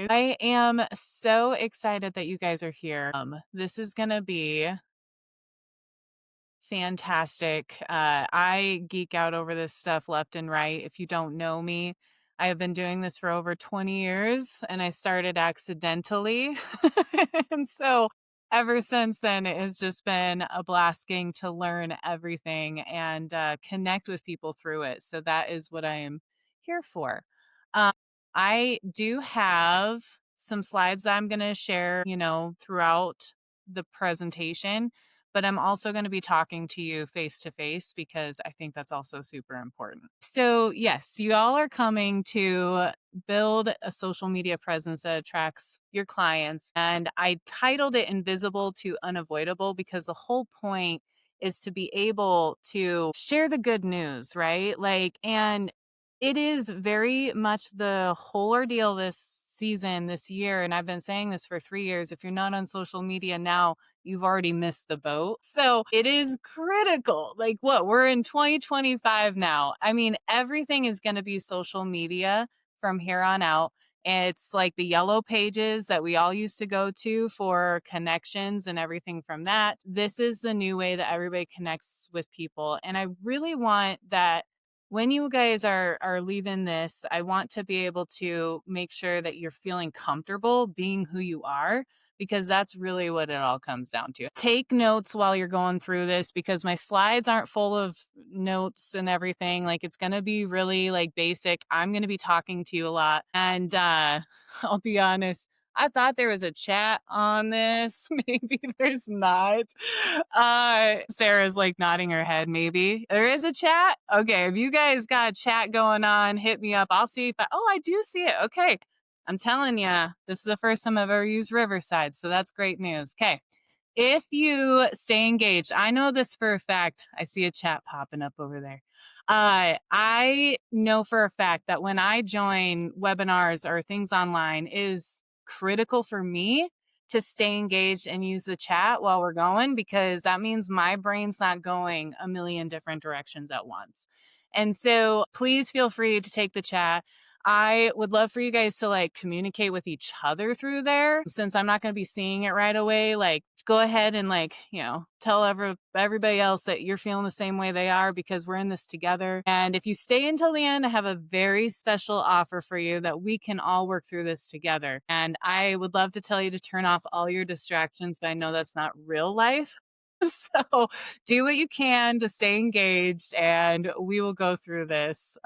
I am so excited that you guys are here. This is going to be fantastic. I geek out over this stuff left and right. If you don't know me, I have been doing this for over 20 years and I started accidentally. And so ever since then, it has just been a blast getting to learn everything and connect with people through it. So that is what I am here for. Um, I do have some slides that I'm going to share, throughout the presentation, but I'm also going to be talking to you face to face because I think that's also super important. So, yes, you all are coming to build a social media presence that attracts your clients. And I titled it Invisible to Unavoidable because the whole point is to be able to share the good news, right? And it is very much the whole ordeal this season, this year. And I've been saying this for 3 years. If you're not on social media now, you've already missed the boat. So it is critical. We're in 2025 now. I mean, everything is going to be social media from here on out. It's like the yellow pages that we all used to go to for connections and everything from that. This is the new way that everybody connects with people. And I really want that when you guys are leaving this, I want to be able to make sure that you're feeling comfortable being who you are, because that's really what it all comes down to. Take notes while you're going through this because my slides aren't full of notes and everything. Like, it's going to be really like basic. I'm going to be talking to you a lot. And I'll be honest, I thought there was a chat on this. Maybe there's not. Sarah's like nodding her head. Maybe there is a chat. Okay, if you guys got a chat going on, hit me up. I'll see if I do see it. Okay. I'm telling you, this is the first time I've ever used Riverside, so that's great news. Okay. If you stay engaged, I know this for a fact. I see a chat popping up over there. I know for a fact that when I join webinars or things online, it is critical for me to stay engaged and use the chat while we're going, because that means my brain's not going a million different directions at once. And so please feel free to take the chat. I would love for you guys to communicate with each other through there. Since I'm not going to be seeing it right away, go ahead and tell everybody else that you're feeling the same way they are, because we're in this together. And if you stay until the end, I have a very special offer for you that we can all work through this together. And I would love to tell you to turn off all your distractions, but I know that's not real life. So do what you can to stay engaged, and we will go through this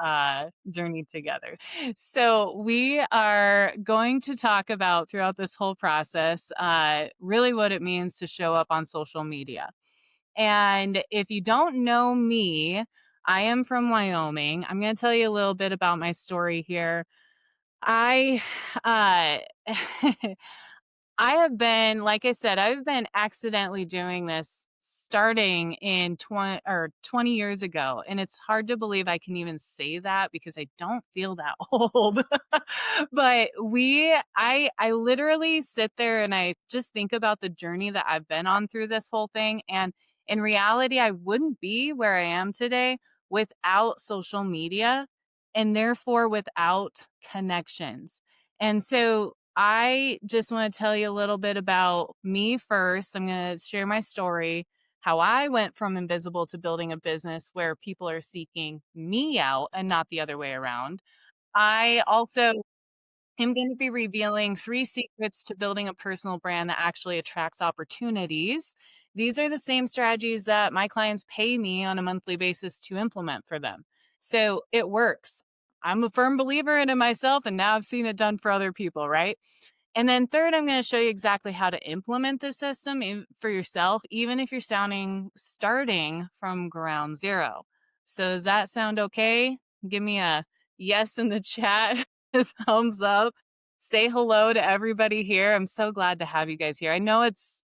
journey together. So we are going to talk about throughout this whole process really what it means to show up on social media. And if you don't know me, I am from Wyoming. I'm going to tell you a little bit about my story here. I uh I have been, like I said, I've been accidentally doing this starting in 20 years ago. And it's hard to believe I can even say that because I don't feel that old. But I literally sit there and I just think about the journey that I've been on through this whole thing. And in reality, I wouldn't be where I am today without social media and therefore without connections. And so I just want to tell you a little bit about me first. I'm going to share my story, how I went from invisible to building a business where people are seeking me out and not the other way around. I also am going to be revealing 3 secrets to building a personal brand that actually attracts opportunities. These are the same strategies that my clients pay me on a monthly basis to implement for them. So it works. I'm a firm believer in it myself, and now I've seen it done for other people, right? And then third, I'm going to show you exactly how to implement this system for yourself, even if you're starting from ground zero. So does that sound okay? Give me a yes in the chat, thumbs up. Say hello to everybody here. I'm so glad to have you guys here. I know it's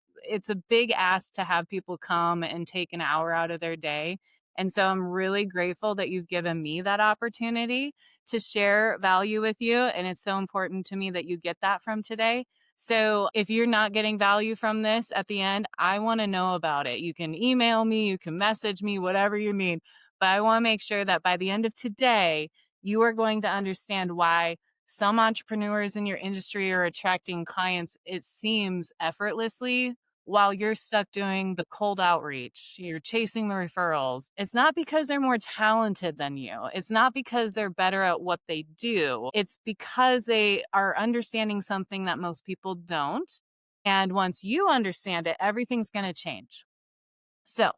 a big ask to have people come and take an hour out of their day. And so I'm really grateful that you've given me that opportunity to share value with you. And it's so important to me that you get that from today. So if you're not getting value from this at the end, I want to know about it. You can email me, you can message me, whatever you need. But I want to make sure that by the end of today, you are going to understand why some entrepreneurs in your industry are attracting clients, it seems effortlessly, while you're stuck doing the cold outreach, you're chasing the referrals. It's not because they're more talented than you. It's not because they're better at what they do. It's because they are understanding something that most people don't. And once you understand it, everything's going to change. So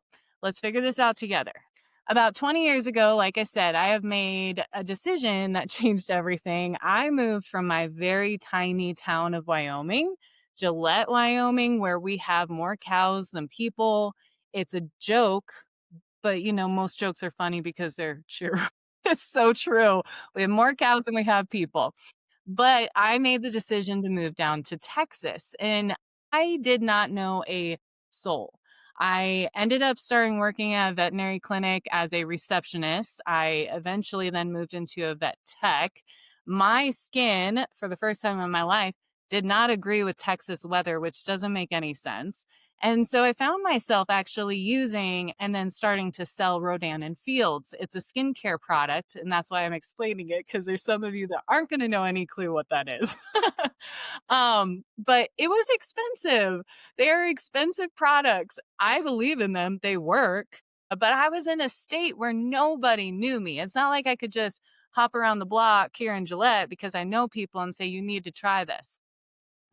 let's figure this out together. About 20 years ago, like I said, I have made a decision that changed everything. I moved from my very tiny town of Wyoming, Gillette, Wyoming, where we have more cows than people. It's a joke, but most jokes are funny because they're true. It's so true. We have more cows than we have people. But I made the decision to move down to Texas, and I did not know a soul. I ended up starting working at a veterinary clinic as a receptionist. I eventually then moved into a vet tech. My skin, for the first time in my life, did not agree with Texas weather, which doesn't make any sense. And so I found myself actually using and then starting to sell Rodan and Fields. It's a skincare product, and that's why I'm explaining it, because there's some of you that aren't going to know any clue what that is. But it was expensive. They're expensive products. I believe in them. They work. But I was in a state where nobody knew me. It's not like I could just hop around the block here in Gillette because I know people and say, you need to try this.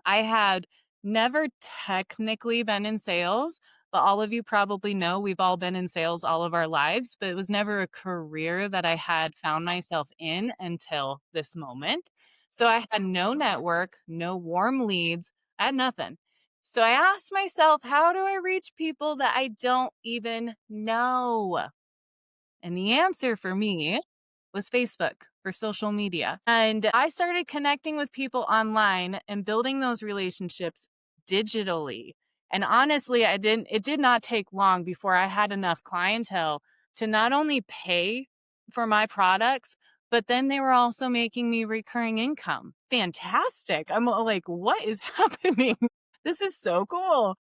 I had never technically been in sales, but all of you probably know we've all been in sales all of our lives, but it was never a career that I had found myself in until this moment. So I had no network, no warm leads, I had nothing. So I asked myself, how do I reach people that I don't even know? And the answer for me was Facebook, for social media. And I started connecting with people online and building those relationships digitally. And honestly, it did not take long before I had enough clientele to not only pay for my products, but then they were also making me recurring income. Fantastic. I'm like, what is happening? This is so cool.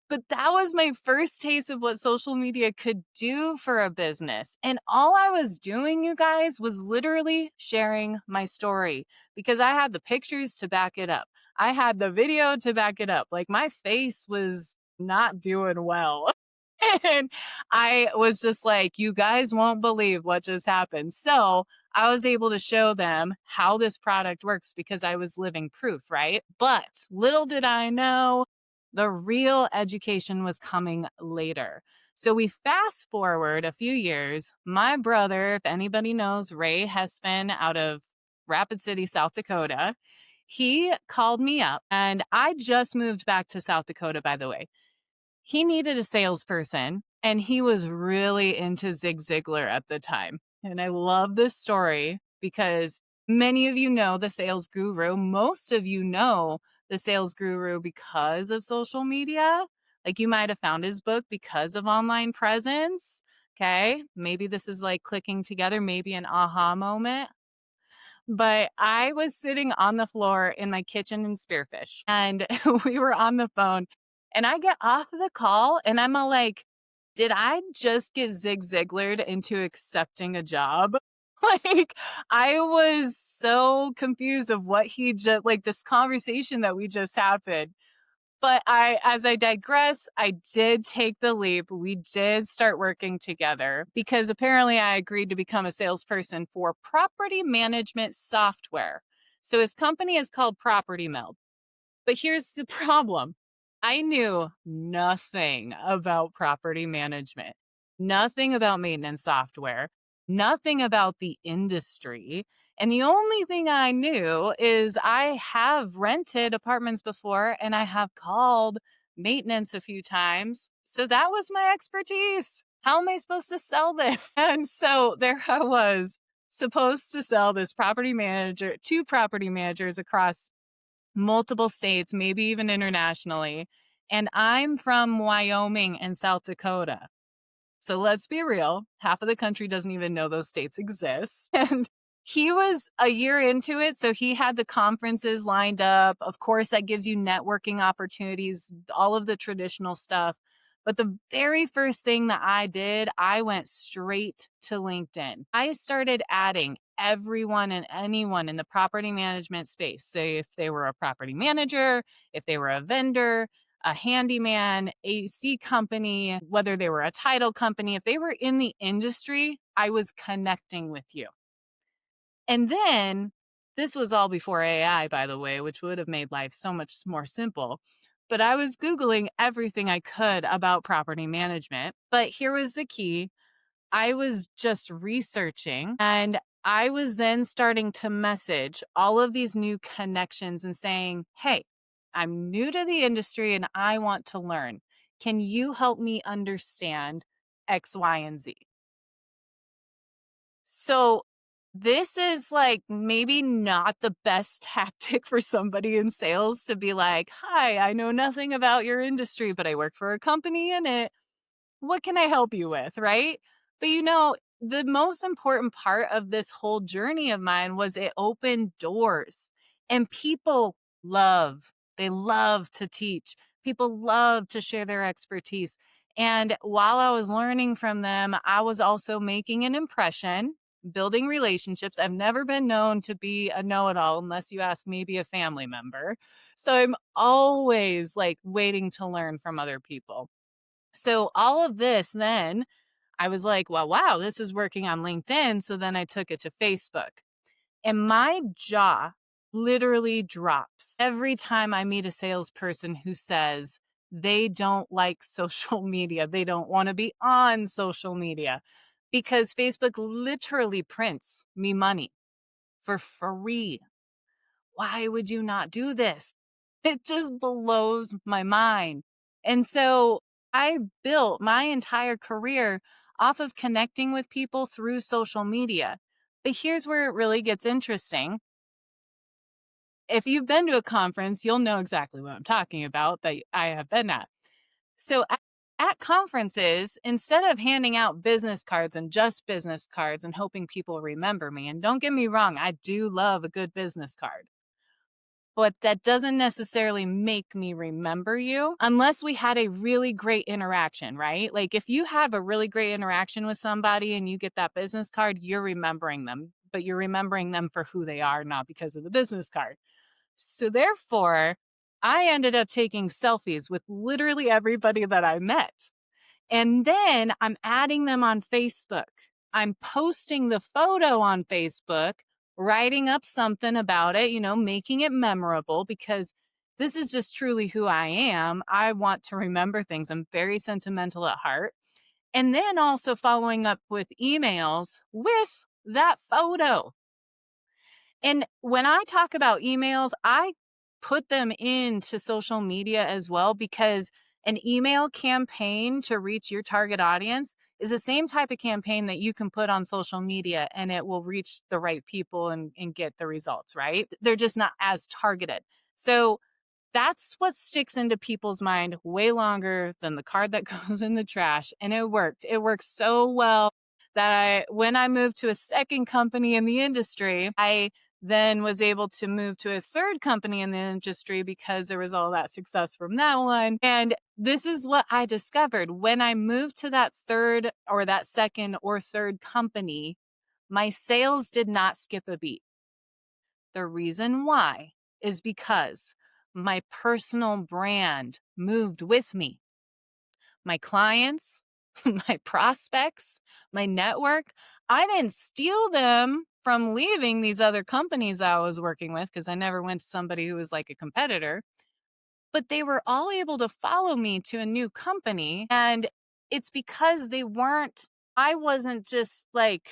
But that was my first taste of what social media could do for a business. And all I was doing, you guys, was literally sharing my story because I had the pictures to back it up. I had the video to back it up. Like my face was not doing well. And I was just like, you guys won't believe what just happened. So I was able to show them how this product works because I was living proof, right? But little did I know the real education was coming later. So we fast forward a few years. My brother, if anybody knows Ray Hespin out of Rapid City, South Dakota, he called me up and I just moved back to South Dakota, by the way. He needed a salesperson and he was really into Zig Ziglar at the time. And I love this story because many of you know the sales guru. Most of you know the sales guru because of social media. Like you might have found his book because of online presence. Okay. Maybe this is like clicking together, maybe an aha moment. But I was sitting on the floor in my kitchen in Spearfish and we were on the phone and I get off the call and I'm all like, did I just get Zig Ziglared into accepting a job? Like, I was so confused of what he just, like this conversation that we just happened. But as I digress, I did take the leap. We did start working together because apparently I agreed to become a salesperson for property management software. So his company is called Property Meld. But here's the problem. I knew nothing about property management, nothing about maintenance software, nothing about the industry. And the only thing I knew is I have rented apartments before and I have called maintenance a few times. So that was my expertise. How am I supposed to sell this? And so there I was supposed to sell this property manager, two property managers across multiple states, maybe even internationally. And I'm from Wyoming and South Dakota. So let's be real, half of the country doesn't even know those states exist. And he was a year into it. So he had the conferences lined up. Of course, that gives you networking opportunities, all of the traditional stuff. But the very first thing that I did, I went straight to LinkedIn. I started adding everyone and anyone in the property management space. Say if they were a property manager, if they were a vendor, a handyman, AC company, whether they were a title company, if they were in the industry, I was connecting with you. And then this was all before AI, by the way, which would have made life so much more simple. But I was Googling everything I could about property management. But here was the key: I was just researching, and I was then starting to message all of these new connections and saying, hey, I'm new to the industry and I want to learn. Can you help me understand X, Y, and Z? So this is like maybe not the best tactic for somebody in sales to be like, hi, I know nothing about your industry, but I work for a company in it. What can I help you with? Right. But the most important part of this whole journey of mine was it opened doors, and people they love to teach. People love to share their expertise. And while I was learning from them, I was also making an impression, building relationships. I've never been known to be a know-it-all unless you ask maybe a family member. So I'm always like waiting to learn from other people. So all of this, then I was like, well, wow, this is working on LinkedIn. So then I took it to Facebook, and my jaw literally drops every time I meet a salesperson who says they don't like social media. They don't want to be on social media because Facebook literally prints me money for free. Why would you not do this? It just blows my mind. And so I built my entire career off of connecting with people through social media. But here's where it really gets interesting. If you've been to a conference, you'll know exactly what I'm talking about that I have been at. So at conferences, instead of handing out business cards and just business cards and hoping people remember me, and don't get me wrong, I do love a good business card, but that doesn't necessarily make me remember you unless we had a really great interaction, right? Like if you have a really great interaction with somebody and you get that business card, you're remembering them, but you're remembering them for who they are, not because of the business card. So therefore, I ended up taking selfies with literally everybody that I met. And then I'm adding them on Facebook. I'm posting the photo on Facebook, writing up something about it, making it memorable, because this is just truly who I am. I want to remember things. I'm very sentimental at heart. And then also following up with emails with that photo. And when I talk about emails, I put them into social media as well, because an email campaign to reach your target audience is the same type of campaign that you can put on social media and it will reach the right people and get the results, right? They're just not as targeted. So that's what sticks into people's mind way longer than the card that goes in the trash. And it worked. It worked so well that when I moved to a second company in the industry, I then was able to move to a third company in the industry because there was all that success from that one. And this is what I discovered. When I moved to that third or that second or third company, my sales did not skip a beat. The reason why is because my personal brand moved with me. My clients, my prospects, my network, I didn't steal them from leaving these other companies I was working with, because I never went to somebody who was like a competitor, but they were all able to follow me to a new company. And it's because I wasn't just like,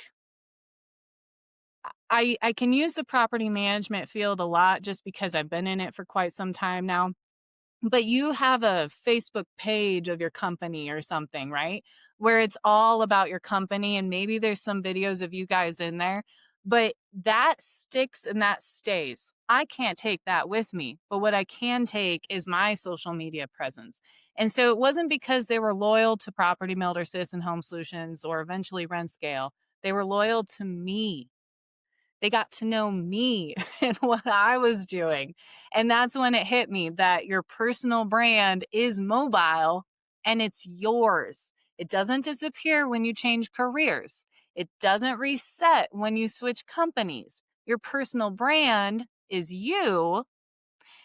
I can use the property management field a lot just because I've been in it for quite some time now. But you have a Facebook page of your company or something, right? Where it's all about your company, and maybe there's some videos of you guys in there, but that sticks and that stays. I can't take that with me, but what I can take is my social media presence. And so it wasn't because they were loyal to Property Builder, Citizen Home Solutions, or eventually Rent Scale. They were loyal to me. They got to know me and what I was doing. And that's when it hit me that your personal brand is mobile and it's yours. It doesn't disappear when you change careers. It doesn't reset when you switch companies. Your personal brand is you,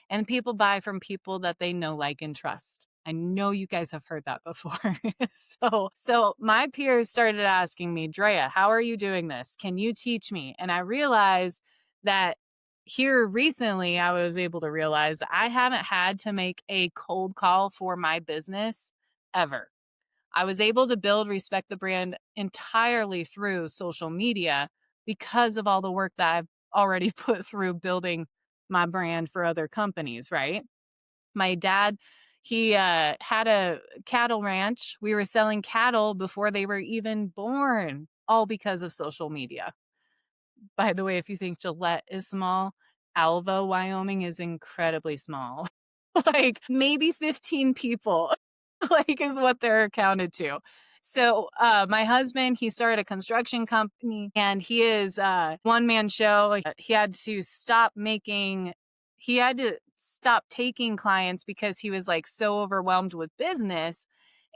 and people buy from people that they know, like, and trust. I know you guys have heard that before. So my peers started asking me, Drea, how are you doing this? Can you teach me? And I realized that here recently, I was able to realize I haven't had to make a cold call for my business ever. I was able to build Respect the Brand entirely through social media because of all the work that I've already put through building my brand for other companies, right? My dad, he had a cattle ranch. We were selling cattle before they were even born, all because of social media. By the way, if you think Gillette is small, Alva, Wyoming is incredibly small. Like maybe 15 people, like is what they're accounted to. So my husband, he started a construction company and he is one man show. He had to stop taking clients because he was like so overwhelmed with business.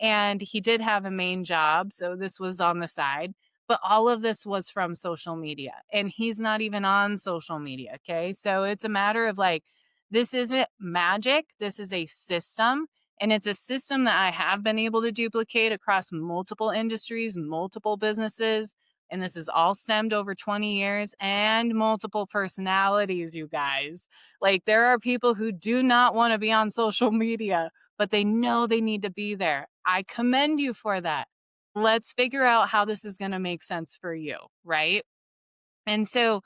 And he did have a main job. So this was on the side. But all of this was from social media. And he's not even on social media. Okay. So it's a matter of like, this isn't magic. This is a system. And it's a system that I have been able to duplicate across multiple industries, multiple businesses. And this is all stemmed over 20 years and multiple personalities, you guys. Like, there are people who do not want to be on social media, but they know they need to be there. I commend you for that. Let's figure out how this is going to make sense for you, right? And so,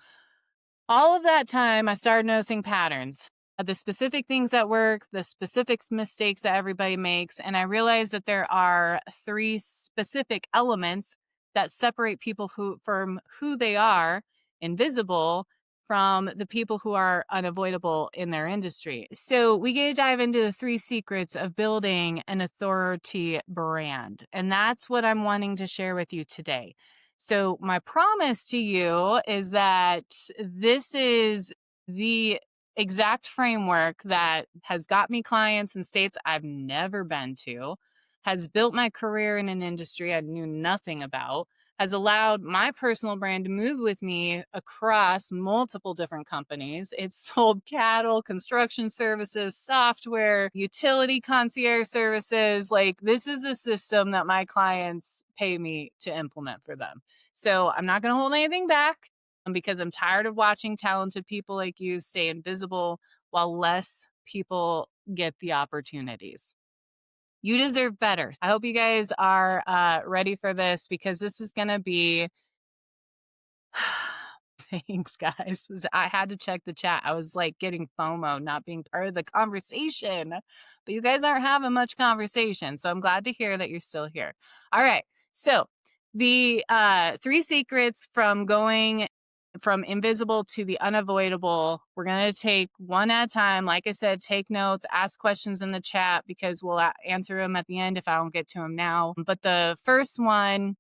all of that time, I started noticing patterns, the specific things that work, the specific mistakes that everybody makes. And I realized that there are three specific elements that separate people from who they are, invisible, from the people who are unavoidable in their industry. So we get to dive into the three secrets of building an authority brand. And that's what I'm wanting to share with you today. So, my promise to you is that this is the exact framework that has got me clients in states I've never been to, has built my career in an industry I knew nothing about, has allowed my personal brand to move with me across multiple different companies. It's sold cattle, construction services, software, utility concierge services. Like, this is a system that my clients pay me to implement for them. So I'm not going to hold anything back because I'm tired of watching talented people like you stay invisible while less people get the opportunities. You deserve better. I hope you guys are ready for this because this is going to be. Thanks, guys. I had to check the chat. I was like getting FOMO, not being part of the conversation. But you guys aren't having much conversation. So I'm glad to hear that you're still here. All right. So the three secrets from going from invisible to the unavoidable, we're going to take one at a time. Like I said, take notes, ask questions in the chat because we'll answer them at the end if I don't get to them now. But the first one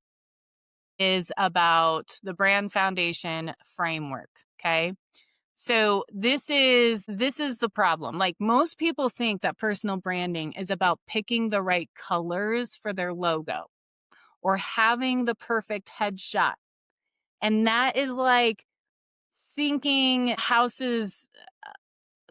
is about the brand foundation framework. Okay. So this is the problem. Like, most people think that personal branding is about picking the right colors for their logo or having the perfect headshot. And that is like thinking houses,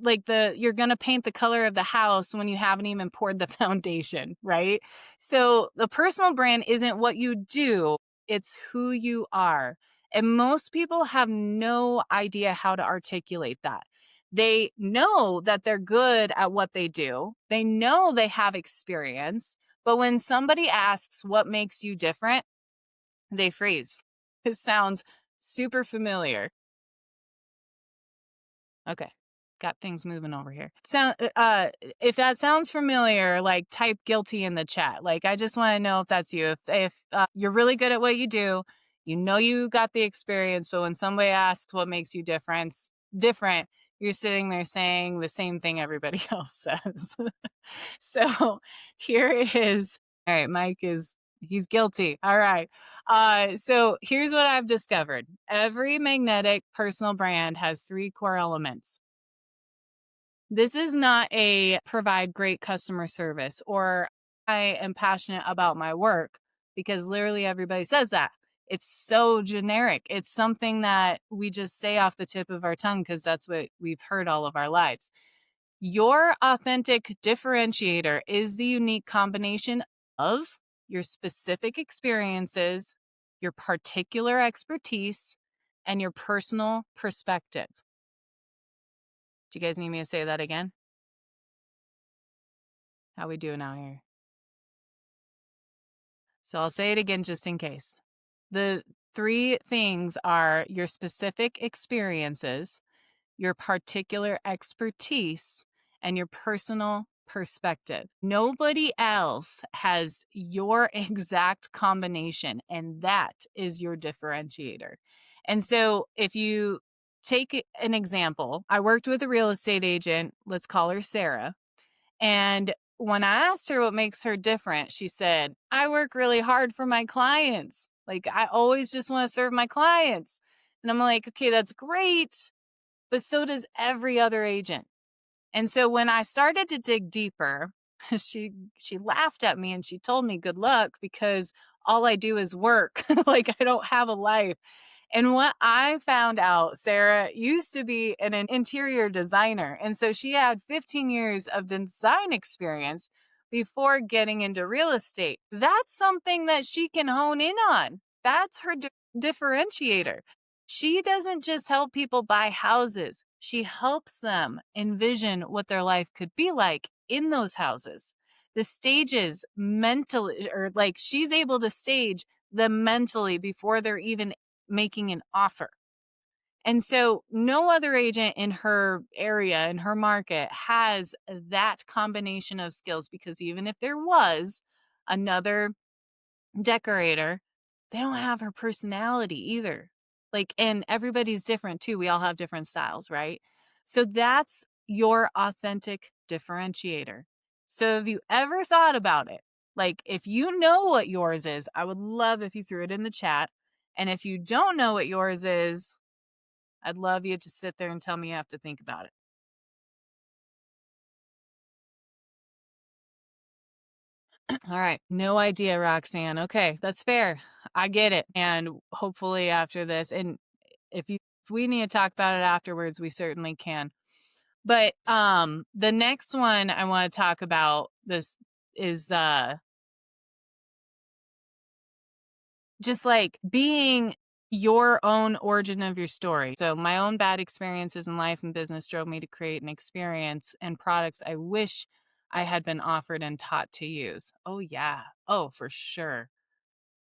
like you're going to paint the color of the house when you haven't even poured the foundation, right? So the personal brand isn't what you do, it's who you are. And most people have no idea how to articulate that. They know that they're good at what they do. They know they have experience, but when somebody asks what makes you different, they freeze. It sounds super familiar. Okay. Got things moving over here. So, if that sounds familiar, like, type guilty in the chat. Like, I just want to know if that's you. If you're really good at what you do, you know you got the experience, but when somebody asks what makes you different, you're sitting there saying the same thing everybody else says. So here it is. All right, he's guilty. All right. So here's what I've discovered. Every magnetic personal brand has three core elements. This is not a provide great customer service or I am passionate about my work, because literally everybody says that. It's so generic. It's something that we just say off the tip of our tongue because that's what we've heard all of our lives. Your authentic differentiator is the unique combination of your specific experiences, your particular expertise, and your personal perspective. Do you guys need me to say that again? How we doing out here? So I'll say it again just in case. The three things are your specific experiences, your particular expertise, and your personal perspective. Nobody else has your exact combination, and that is your differentiator. And so, if you take an example, I worked with a real estate agent, let's call her Sarah. And when I asked her what makes her different, she said, I work really hard for my clients. Like, I always just want to serve my clients. And I'm like, okay, that's great, but so does every other agent. And so when I started to dig deeper, she laughed at me and she told me good luck because all I do is work. Like I don't have a life. And what I found out, Sarah used to be an interior designer. And so she had 15 years of design experience before getting into real estate. That's something that she can hone in on. That's her differentiator. She doesn't just help people buy houses. She helps them envision what their life could be like in those houses. The stages mentally, or like she's able to stage them mentally before they're even making an offer. And so no other agent in her area, in her market, has that combination of skills because even if there was another decorator, they don't have her personality either. Like, and everybody's different too. We all have different styles, right? So that's your authentic differentiator. So have you ever thought about it? Like, if you know what yours is, I would love if you threw it in the chat. And if you don't know what yours is, I'd love you to sit there and tell me you have to think about it. All right. No idea, Roxanne. Okay, that's fair. I get it. And hopefully after this, and if we need to talk about it afterwards, we certainly can. But the next one I want to talk about this is just like being your own origin of your story. So my own bad experiences in life and business drove me to create an experience and products I wish I had been offered and taught to use. Oh yeah. Oh, for sure.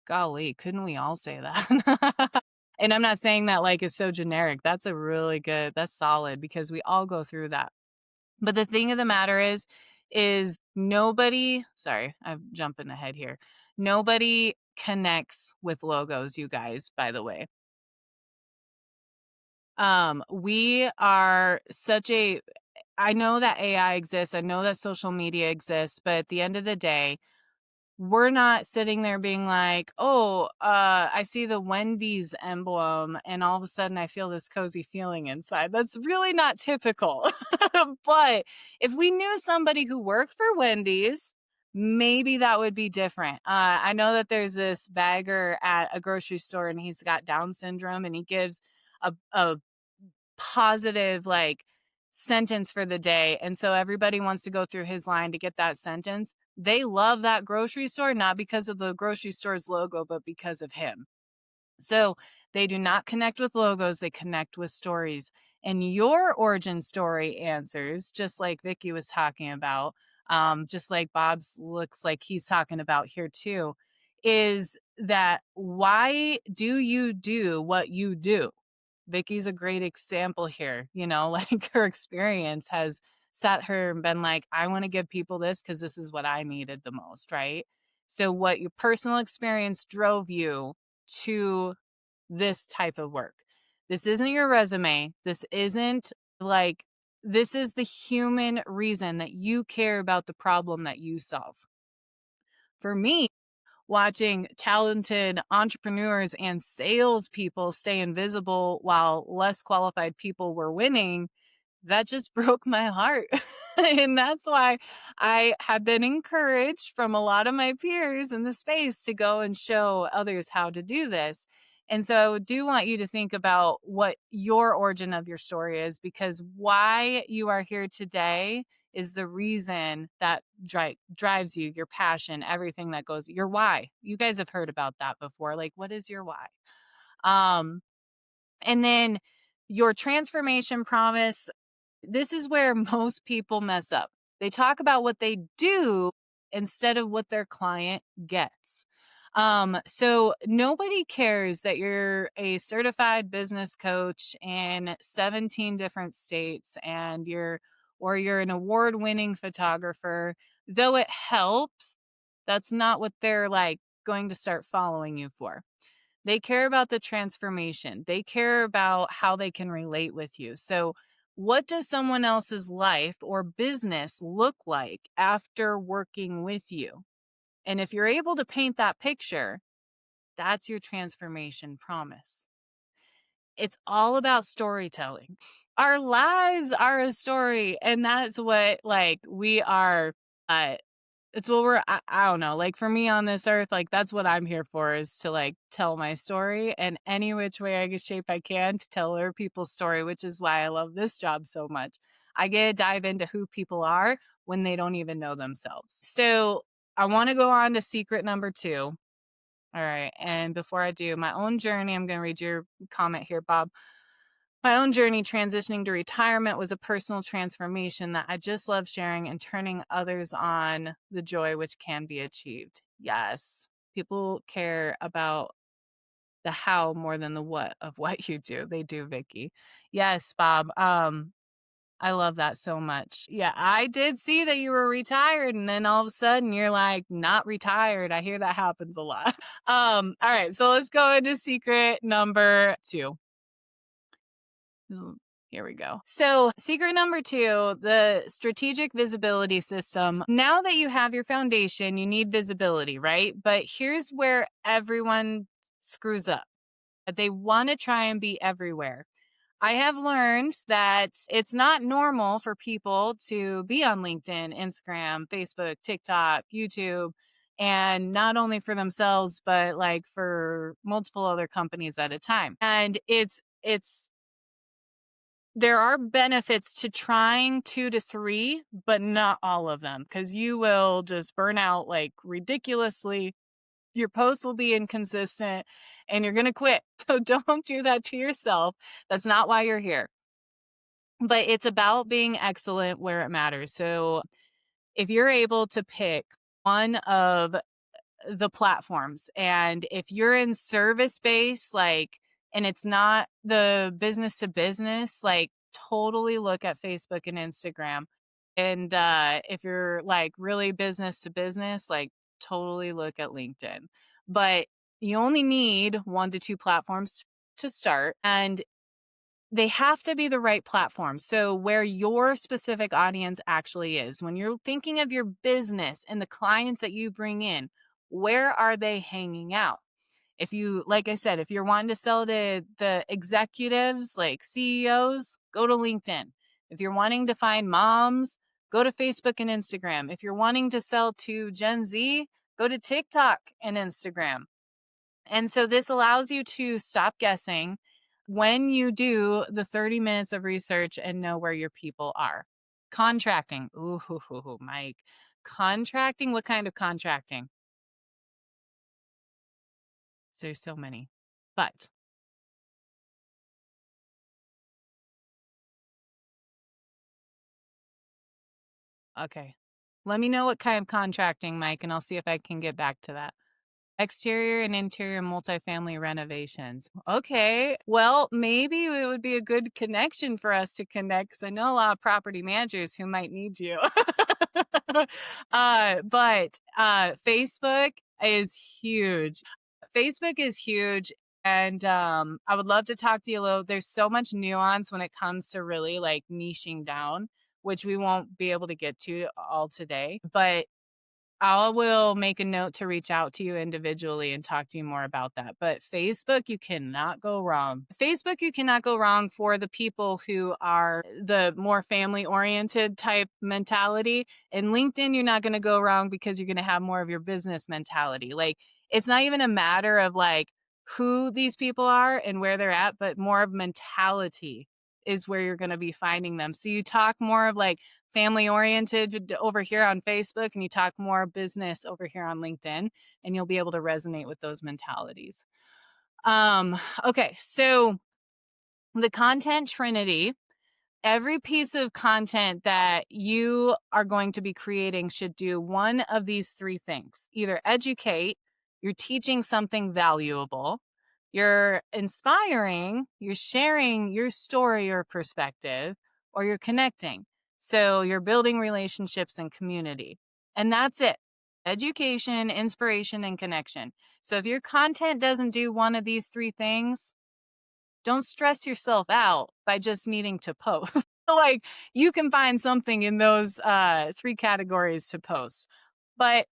Golly, couldn't we all say that? And I'm not saying that like it's so generic. That's a really good, that's solid because we all go through that. But the thing of the matter is nobody, sorry, I'm jumping ahead here. Nobody connects with logos, you guys, by the way. We are such a, I know that AI exists. I know that social media exists, but at the end of the day, we're not sitting there being like, oh, I see the Wendy's emblem and all of a sudden I feel this cozy feeling inside. That's really not typical. But if we knew somebody who worked for Wendy's, maybe that would be different. I know that there's this bagger at a grocery store and he's got Down syndrome and he gives a positive like sentence for the day. And so everybody wants to go through his line to get that sentence. They love that grocery store, not because of the grocery store's logo, but because of him. So they do not connect with logos, they connect with stories. And your origin story answers, just like Vicky was talking about, just like Bob's looks like he's talking about here too, is that why do you do what you do? Vicky's a great example here. You know, like her experience has sat her and been like, I want to give people this because this is what I needed the most, right? So, what your personal experience drove you to this type of work? This isn't your resume. This isn't like, this is the human reason that you care about the problem that you solve. For me, watching talented entrepreneurs and salespeople stay invisible while less qualified people were winning that just broke my heart. And that's why I have been encouraged from a lot of my peers in the space to go and show others how to do this. And so I do want you to think about what your origin of your story is, because why you are here today is the reason that drives you, your passion, everything that goes, your why. You guys have heard about that before. Like, what is your why? Um, and then your transformation promise, this is where most people mess up. They talk about what they do instead of what their client gets. So nobody cares that you're a certified business coach in 17 different states and you're an award-winning photographer. Though it helps, that's not what they're like going to start following you for. They care about the transformation. They care about how they can relate with you. So, what does someone else's life or business look like after working with you? And if you're able to paint that picture, that's your transformation promise. It's all about storytelling. Our lives are a story, and that's what like we are uh it's what I don't know, like, for me on this earth, like, that's what I'm here for, is to, like, tell my story and any which way I get shape I can to tell other people's story, which is why I love this job so much. I get to dive into who people are when they don't even know themselves. So, I wanna go on to secret number 2. Alright, and before I do, my own journey, I'm gonna read your comment here, Bob. My own journey transitioning to retirement was a personal transformation that I just love sharing and turning others on the joy which can be achieved. Yes, people care about the how more than the what of what you do. They do, Vicky. Yes, Bob. I love that so much. Yeah, I did see that you were retired and then all of a sudden you're like not retired. I hear that happens a lot. All right, so let's go into secret number 2. Here we go. So, secret number 2, the strategic visibility system. Now that you have your foundation, you need visibility, right? But here's where everyone screws up. They want to try and be everywhere. I have learned that it's not normal for people to be on LinkedIn, Instagram, Facebook, TikTok, YouTube, and not only for themselves, but like for multiple other companies at a time. And it's there are benefits to trying 2 to 3, but not all of them, because you will just burn out like ridiculously. Your posts will be inconsistent and you're going to quit. So don't do that to yourself. That's not why you're here. But it's about being excellent where it matters. So if you're able to pick one of the platforms, and if you're in service based, like, and it's not the business to business, like, totally look at Facebook and Instagram. And if you're like really business to business, like, totally look at LinkedIn. But you only need 1 to 2 platforms to start, and they have to be the right platform. So, where your specific audience actually is, when you're thinking of your business and the clients that you bring in, where are they hanging out? If you, like I said, if you're wanting to sell to the executives, like CEOs, go to LinkedIn. If you're wanting to find moms, go to Facebook and Instagram. If you're wanting to sell to Gen Z, go to TikTok and Instagram. And so this allows you to stop guessing when you do the 30 minutes of research and know where your people are. Contracting. Ooh, Mike. Contracting. What kind of contracting? There's so many. But okay. Let me know what kind of contracting, Mike, and I'll see if I can get back to that. Exterior and interior multifamily renovations. Okay. Well, maybe it would be a good connection for us to connect, because I know a lot of property managers who might need you. But Facebook is huge. Facebook is huge. And I would love to talk to you a little. There's so much nuance when it comes to really like niching down, which we won't be able to get to all today. But I will make a note to reach out to you individually and talk to you more about that. But Facebook, you cannot go wrong. Facebook, you cannot go wrong for the people who are the more family oriented type mentality. And LinkedIn, you're not going to go wrong because you're going to have more of your business mentality. Like, it's not even a matter of like who these people are and where they're at, but more of mentality is where you're going to be finding them. So you talk more of like family oriented over here on Facebook and you talk more business over here on LinkedIn, and you'll be able to resonate with those mentalities. Okay, so the content trinity, every piece of content that you are going to be creating should do one of these three things: either educate, you're teaching something valuable, you're inspiring, you're sharing your story or perspective, or you're connecting. So you're building relationships and community. And that's it: education, inspiration, and connection. So if your content doesn't do one of these three things, don't stress yourself out by just needing to post. Like, you can find something in those three categories to post. But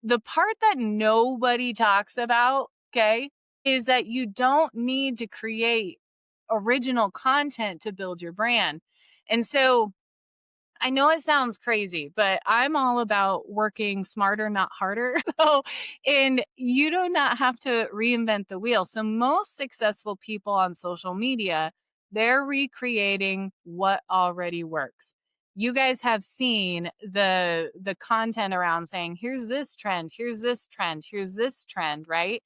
the part that nobody talks about, okay, is that you don't need to create original content to build your brand. And so I know it sounds crazy, but I'm all about working smarter, not harder. So, and you do not have to reinvent the wheel. So, most successful people on social media, they're recreating what already works. You guys have seen the content around saying, here's this trend, here's this trend, here's this trend, right?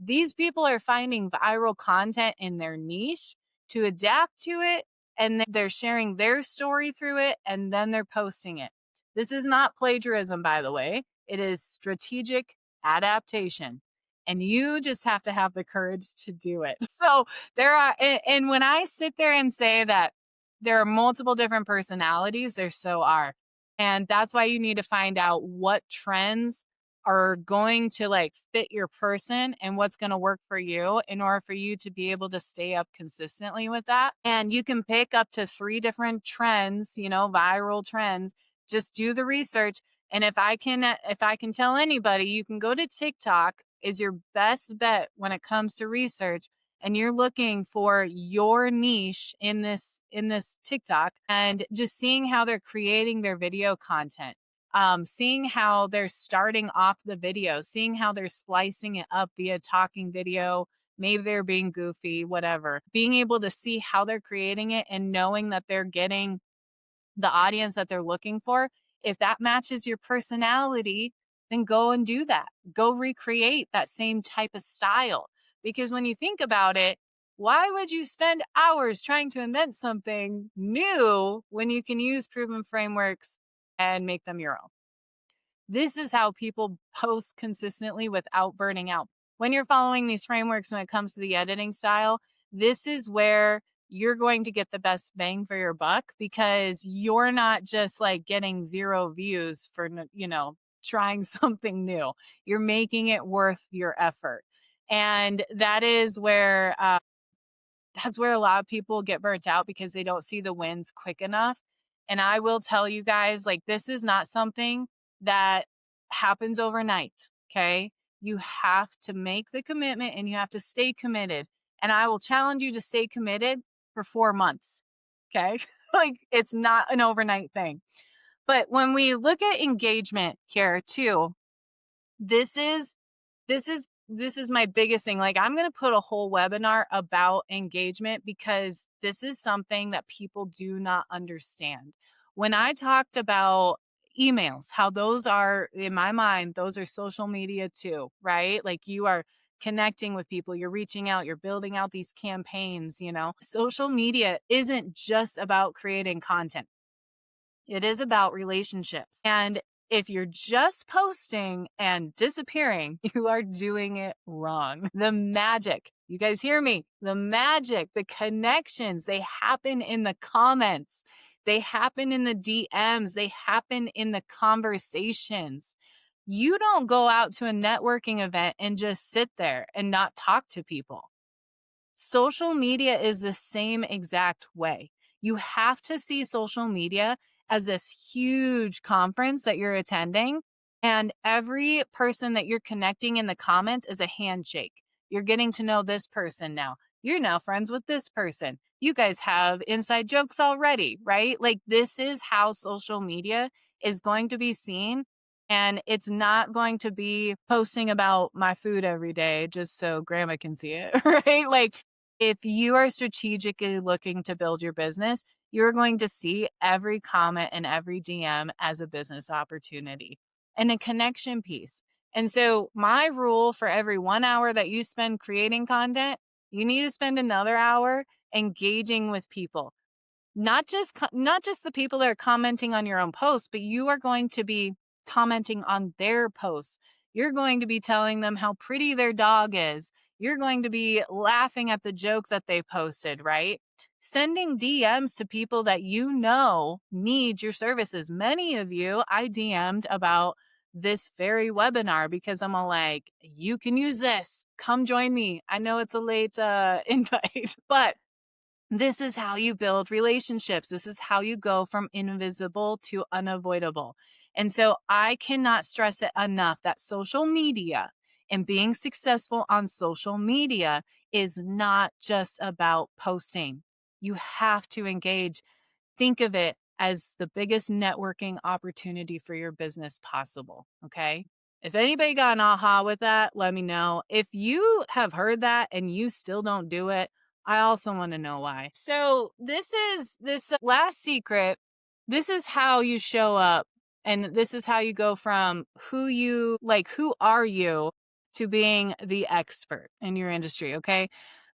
These people are finding viral content in their niche to adapt to it, and then they're sharing their story through it, and then they're posting it. This is not plagiarism, by the way. It is strategic adaptation. And you just have to have the courage to do it. So there are, and when I sit there and say that there are multiple different personalities, there so are. And that's why you need to find out what trends are going to like fit your person and what's going to work for you in order for you to be able to stay up consistently with that. And you can pick up to 3 different trends, viral trends. Just do the research. And if I can tell anybody, you can go to TikTok is your best bet when it comes to research, and you're looking for your niche in this TikTok, and just seeing how they're creating their video content, seeing how they're starting off the video, seeing how they're splicing it up via talking video. Maybe they're being goofy, whatever. Being able to see how they're creating it and knowing that they're getting the audience that they're looking for. If that matches your personality, then go and do that. Go recreate that same type of style. Because when you think about it, why would you spend hours trying to invent something new when you can use proven frameworks and make them your own? This is how people post consistently without burning out. When you're following these frameworks when it comes to the editing style, this is where you're going to get the best bang for your buck, because you're not just like getting 0 views for, trying something new. You're making it worth your effort. And that's where a lot of people get burnt out because they don't see the wins quick enough. And I will tell you guys, like, this is not something that happens overnight. Okay. You have to make the commitment and you have to stay committed. And I will challenge you to stay committed for 4 months. Okay. Like, it's not an overnight thing. But when we look at engagement here too, this is this is my biggest thing. Like, I'm going to put a whole webinar about engagement because this is something that people do not understand. When I talked about emails, how those are, in my mind, those are social media too, right? Like, you are connecting with people, you're reaching out, you're building out these campaigns. Social media isn't just about creating content. It is about relationships. And if you're just posting and disappearing, you are doing it wrong. The magic, you guys hear me? The magic, the connections, they happen in the comments. They happen in the DMs. They happen in the conversations. You don't go out to a networking event and just sit there and not talk to people. Social media is the same exact way. You have to see social media as this huge conference that you're attending, And every person that you're connecting in the comments is a handshake. You're getting to know this person now. You're now friends with this person. You guys have inside jokes already, right? Like, this is how social media is going to be seen. And it's not going to be posting about my food every day just so grandma can see it, right? Like, if you are strategically looking to build your business, you're going to see every comment and every DM as a business opportunity and a connection piece. And so, my rule for every 1 hour that you spend creating content, you need to spend another hour engaging with people, not just the people that are commenting on your own posts, but you are going to be commenting on their posts. You're going to be telling them how pretty their dog is. You're going to be laughing at the joke that they posted, right? Sending DMs to people that you know need your services. Many of you I DM'd about this very webinar because I'm all like, you can use this. Come join me. I know it's a late invite, but this is how you build relationships. This is how you go from invisible to unavoidable. And so I cannot stress it enough that social media and being successful on social media is not just about posting. You have to engage. Think of it as the biggest networking opportunity for your business possible. Okay. If anybody got an aha with that, let me know. If you have heard that and you still don't do it, I also want to know why. So, this is this last secret. This is how you show up. And this is how you go from who are you to being the expert in your industry. Okay.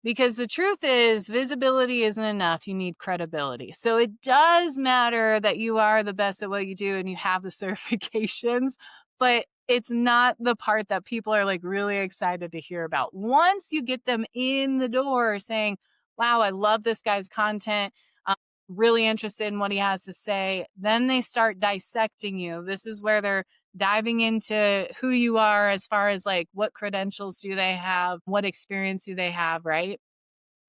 Because the truth is, visibility isn't enough. You need credibility. So it does matter that you are the best at what you do and you have the certifications, but it's not the part that people are like really excited to hear about. Once you get them in the door saying, wow, I love this guy's content, I'm really interested in what he has to say, then they start dissecting you. This is where they're diving into who you are as far as like what credentials do they have, what experience do they have, right?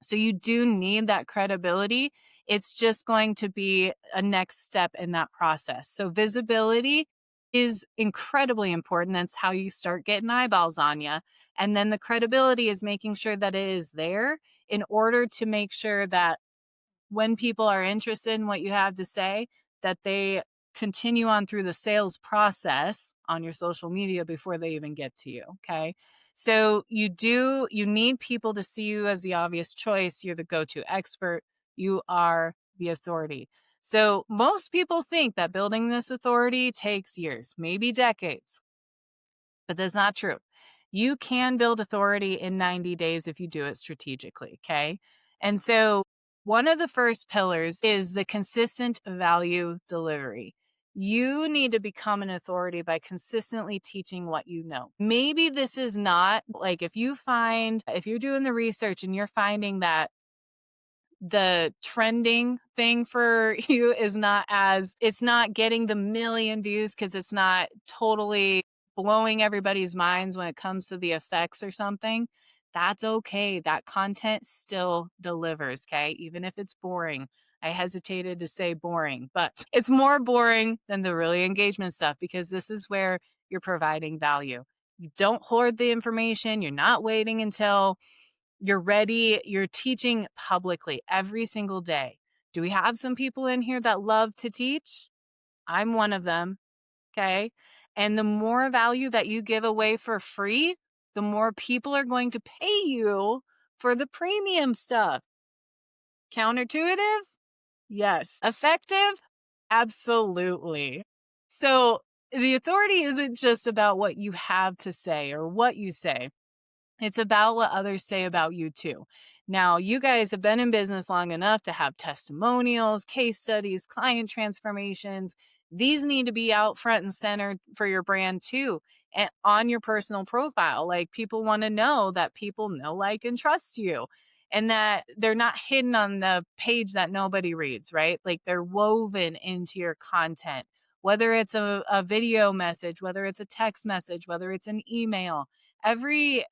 So you do need that credibility. It's just going to be a next step in that process. So visibility is incredibly important. That's how you start getting eyeballs on you. And then the credibility is making sure that it is there in order to make sure that when people are interested in what you have to say, that they continue on through the sales process on your social media before they even get to you. Okay. So you need people to see you as the obvious choice. You're the go to expert, you are the authority. So most people think that building this authority takes years, maybe decades, but that's not true. You can build authority in 90 days if you do it strategically. Okay. And so one of the first pillars is the consistent value delivery. You need to become an authority by consistently teaching what you know. Maybe this is not like if you're doing the research and you're finding that the trending thing for you is it's not getting the million views because it's not totally blowing everybody's minds when it comes to the effects or something. That's okay. That content still delivers. Okay. Even if it's boring. I hesitated to say boring, but it's more boring than the really engagement stuff because this is where you're providing value. You don't hoard the information. You're not waiting until you're ready. You're teaching publicly every single day. Do we have some people in here that love to teach? I'm one of them. Okay. And the more value that you give away for free, the more people are going to pay you for the premium stuff. Counterintuitive? Yes. Effective? Absolutely. So the authority isn't just about what you have to say or what you say. It's about what others say about you too. Now, you guys have been in business long enough to have testimonials, case studies, client transformations. These need to be out front and center for your brand too, and on your personal profile. Like, people want to know that people know, like, and trust you, and that they're not hidden on the page that nobody reads, right? Like, they're woven into your content, whether it's a video message, whether it's a text message, whether it's an email. Every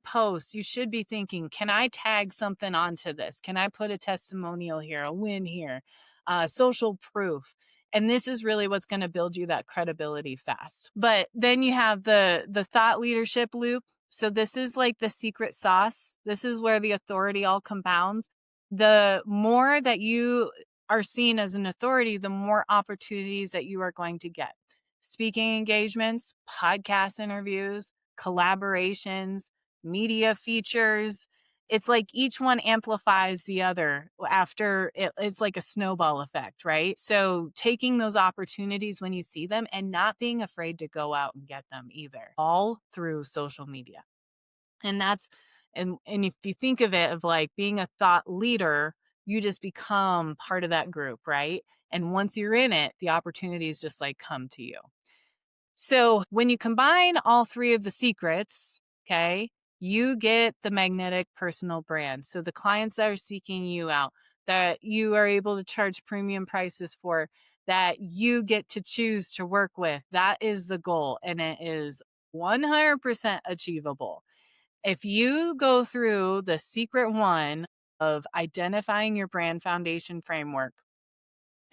post you should be thinking, can I tag something onto this? Can I put a testimonial here, a win here, social proof? And this is really what's going to build you that credibility fast. But then you have the thought leadership loop. So this is like the secret sauce. This is where the authority all compounds. The more that you are seen as an authority, the more opportunities that you are going to get. Speaking engagements, podcast interviews, collaborations, media features. It's like each one amplifies the other after it's like a snowball effect, right? So taking those opportunities when you see them and not being afraid to go out and get them either, all through social media. And that's and if you think of it of like being a thought leader, you just become part of that group, right? And once you're in it, the opportunities just like come to you. So when you combine all three of the secrets, okay, you get the magnetic personal brand. So the clients that are seeking you out, that you are able to charge premium prices for, that you get to choose to work with, that is the goal. And it is 100% achievable. If you go through the secret one of identifying your brand foundation framework,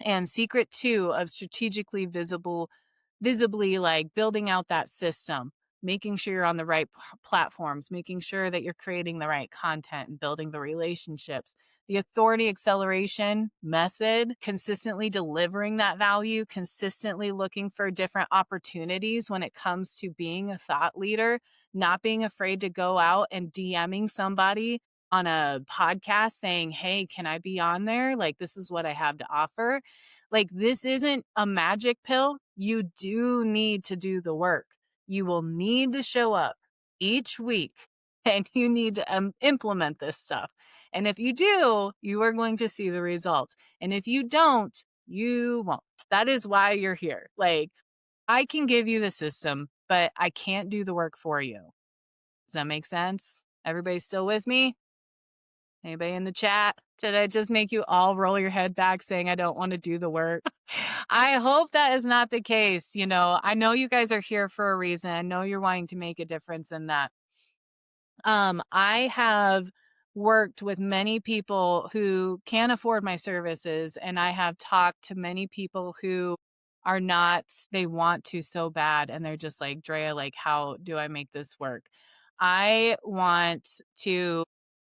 and secret two of strategically visibly like building out that system, making sure you're on the right platforms, making sure that you're creating the right content and building the relationships, the authority acceleration method, consistently delivering that value, consistently looking for different opportunities when it comes to being a thought leader, not being afraid to go out and DMing somebody on a podcast saying, hey, can I be on there? Like, this is what I have to offer. Like, this isn't a magic pill. You do need to do the work. You will need to show up each week and you need to implement this stuff. And if you do, you are going to see the results. And if you don't, you won't. That is why you're here. Like, I can give you the system, but I can't do the work for you. Does that make sense? Everybody still with me? Anybody in the chat? Did I just make you all roll your head back saying I don't want to do the work? I hope that is not the case. You know, I know you guys are here for a reason. I know you're wanting to make a difference in that. I have worked with many people who can't afford my services, and I have talked to many people who are not, they want to so bad, and they're just like, Drea, like, how do I make this work? I want to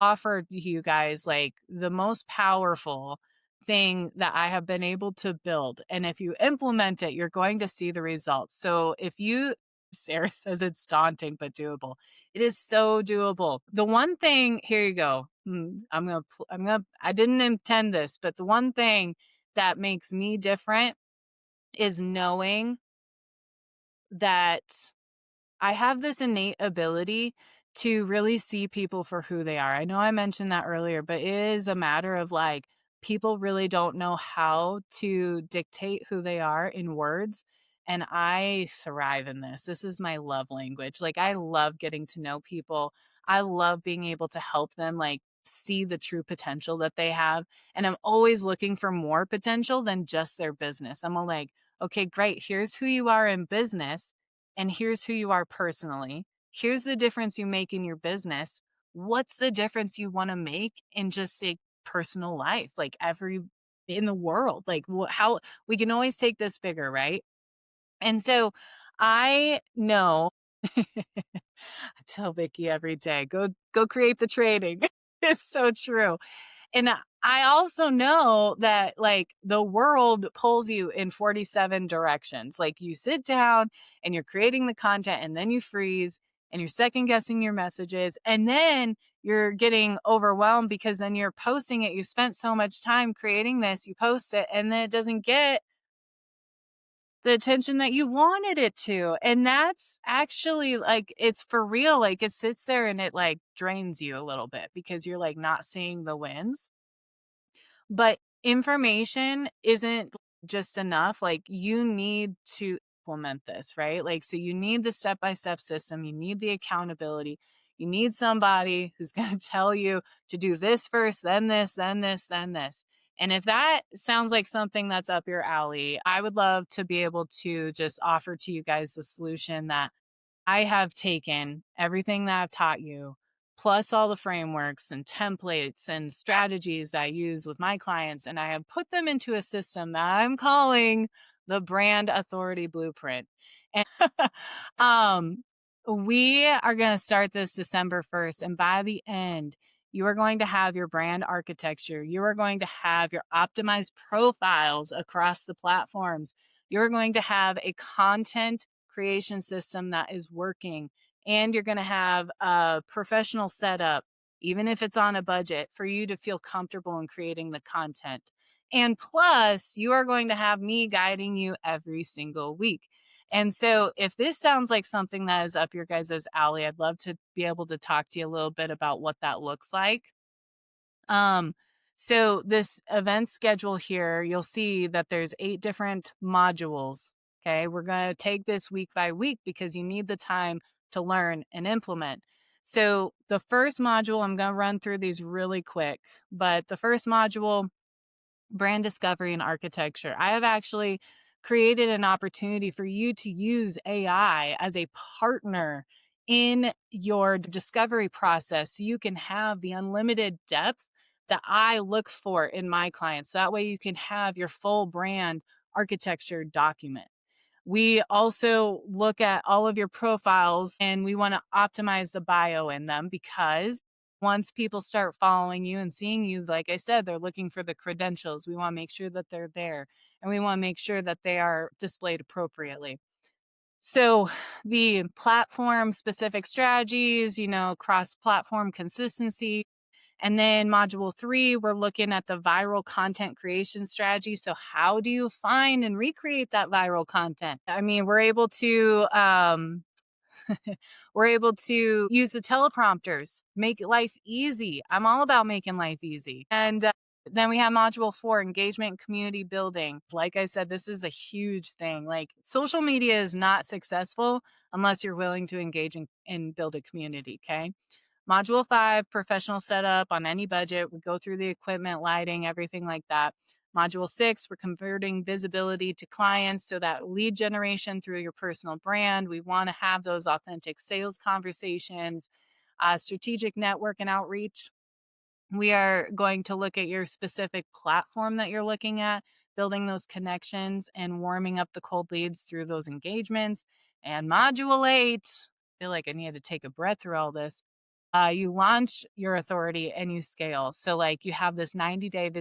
offer to you guys like the most powerful thing that I have been able to build. And if you implement it, you're going to see the results. So if you, Sarah says it's daunting but doable. It is so doable. The one thing, here you go. I didn't intend this, but the one thing that makes me different is knowing that I have this innate ability to really see people for who they are. I know I mentioned that earlier, but it is a matter of like, people really don't know how to dictate who they are in words. And I thrive in this. This is my love language. Like, I love getting to know people. I love being able to help them like see the true potential that they have. And I'm always looking for more potential than just their business. I'm all like, okay, great. Here's who you are in business and here's who you are personally. Here's the difference you make in your business. What's the difference you want to make in just a personal life, like every in the world? Like, how we can always take this bigger, right? And so I know I tell Vicky every day, go create the training. It's so true. And I also know that like the world pulls you in 47 directions. Like, you sit down and you're creating the content and then you freeze and you're second guessing your messages and then you're getting overwhelmed because then you're posting it. You spent so much time creating this, you post it and then it doesn't get the attention that you wanted it to. And that's actually like, it's for real. Like, it sits there and it like drains you a little bit because you're like not seeing the wins. But information isn't just enough. Like, you need to implement this, right? Like, so you need the step-by-step system, you need the accountability. You need somebody who's going to tell you to do this first, then this, then this, then this. And if that sounds like something that's up your alley, I would love to be able to just offer to you guys the solution that I have taken everything that I've taught you, plus all the frameworks and templates and strategies that I use with my clients. And I have put them into a system that I'm calling the Brand Authority Blueprint. And um, we are going to start this December 1st. And by the end, you are going to have your brand architecture. You are going to have your optimized profiles across the platforms. You're going to have a content creation system that is working, and you're going to have a professional setup, even if it's on a budget, for you to feel comfortable in creating the content. And plus, you are going to have me guiding you every single week. And so, if this sounds like something that is up your guys' alley, I'd love to be able to talk to you a little bit about what that looks like. Um, so this event schedule here, you'll see that there's 8 different modules. Okay. We're going to take this week by week because you need the time to learn and implement. So the first module, I'm going to run through these really quick, but the first module, brand discovery and architecture. I have actually created an opportunity for you to use AI as a partner in your discovery process so you can have the unlimited depth that I look for in my clients. So that way you can have your full brand architecture document. We also look at all of your profiles and we want to optimize the bio in them because once people start following you and seeing you, like I said, they're looking for the credentials. We want to make sure that they're there and we want to make sure that they are displayed appropriately. So, the platform specific strategies, cross platform consistency, and then module 3, we're looking at the viral content creation strategy. So how do you find and recreate that viral content? I mean, we're able to use the teleprompters, make life easy. I'm all about making life easy. And then we have module 4, engagement and community building. Like I said, this is a huge thing. Like social media is not successful unless you're willing to engage and build a community. Okay. Module 5, professional setup on any budget. We go through the equipment, lighting, everything like that. Module 6, we're converting visibility to clients. So that lead generation through your personal brand. We want to have those authentic sales conversations, strategic network and outreach. We are going to look at your specific platform that you're looking at, building those connections and warming up the cold leads through those engagements. And module 8, I feel like I need to take a breath through all this. You launch your authority and you scale. So, like, you have this 90-day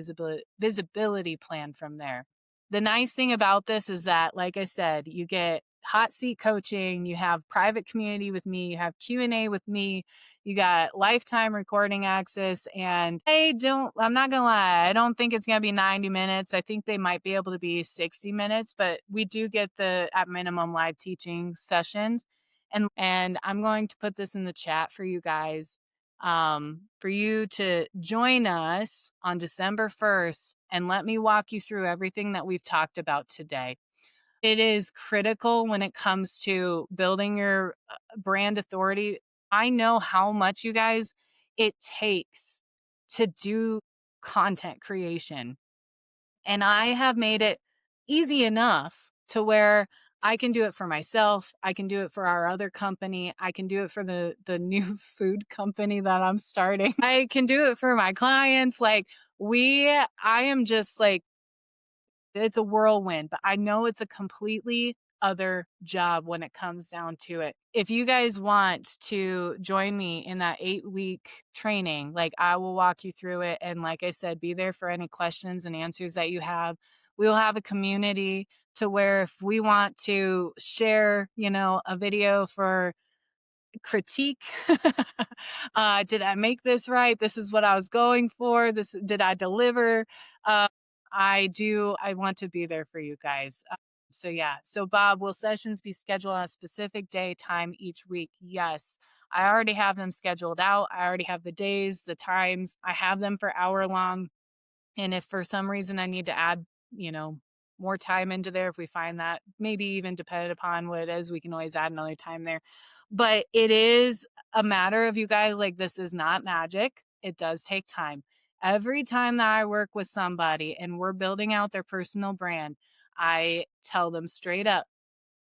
visibility plan from there. The nice thing about this is that, like I said, you get hot seat coaching, you have private community with me, you have Q&A with me, you got lifetime recording access. And I'm not gonna lie, I don't think it's gonna be 90 minutes. I think they might be able to be 60 minutes, but we do get the at minimum live teaching sessions. And I'm going to put this in the chat for you guys, for you to join us on December 1st and let me walk you through everything that we've talked about today. It is critical when it comes to building your brand authority. I know how much, you guys, it takes to do content creation. And I have made it easy enough to where I can do it for myself. I can do it for our other company. I can do it for the new food company that I'm starting. I can do it for my clients. I am just like, it's a whirlwind, but I know it's a completely other job when it comes down to it. If you guys want to join me in that 8-week training, like, I will walk you through it. And like I said, be there for any questions and answers that you have. We will have a community to where if we want to share, a video for critique. Did I make this right? This is what I was going for. Did I deliver? Uh, I want to be there for you guys. So yeah. So Bob, will sessions be scheduled on a specific day, time each week? Yes. I already have them scheduled out. I already have the days, the times. I have them for hour long. And if for some reason I need to add, you know, more time into there, if we find that, maybe even dependent upon what it is, we can always add another time there. But it is a matter of, you guys, like, this is not magic. It does take time. Every time that I work with somebody and we're building out their personal brand, I tell them straight up,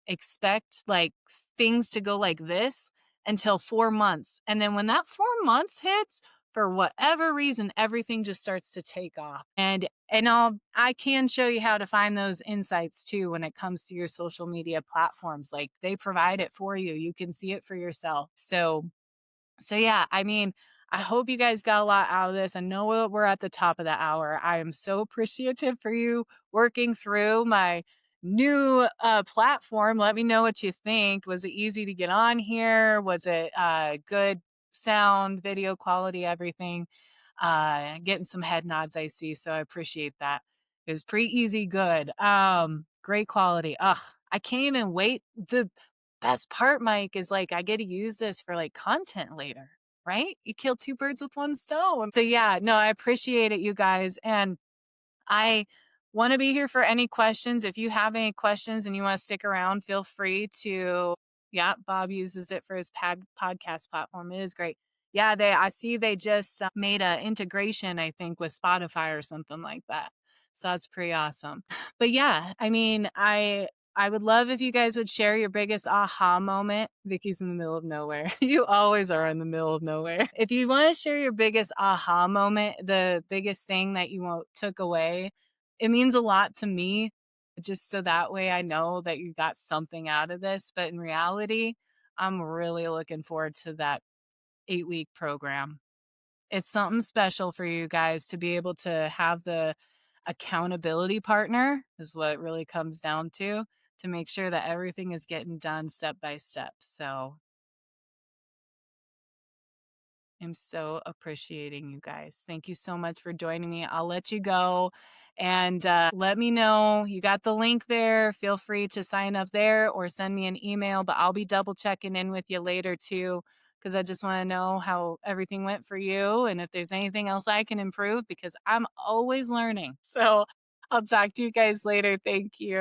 expect like things to go like this. until 4 months. And then when that 4 months hits, for whatever reason, everything just starts to take off. I can show you how to find those insights too when it comes to your social media platforms. Like they provide it for you. You can see it for yourself. So yeah, I mean, I hope you guys got a lot out of this. I know we're at the top of the hour. I am so appreciative for you working through my new platform. Let me know what you think. Was it easy to get on here? Was it good sound, video quality, everything? Getting some head nods, I see. So I appreciate that. It was pretty easy, good. Great quality. Ugh, I can't even wait. The best part, Mike, is like I get to use this for like content later, right? You kill two birds with one stone. So yeah, no, I appreciate it, you guys. And I want to be here for any questions. If you have any questions and you want to stick around, feel free to. Yeah, Bob uses it for his podcast platform. It is great. Yeah, I see they just made a integration, I think, with Spotify or something like that. So that's pretty awesome. But yeah, I mean, I would love if you guys would share your biggest aha moment. Vicky's in the middle of nowhere. You always are in the middle of nowhere. If you want to share your biggest aha moment, the biggest thing that you took away, it means a lot to me, just so that way I know that you got something out of this. But in reality, I'm really looking forward to that 8-week program. It's something special for you guys to be able to have the accountability partner, is what it really comes down to make sure that everything is getting done step by step. So I'm so appreciating you guys. Thank you so much for joining me. I'll let you go and let me know. You got the link there. Feel free to sign up there or send me an email, but I'll be double checking in with you later too, because I just want to know how everything went for you and if there's anything else I can improve, because I'm always learning. So I'll talk to you guys later. Thank you.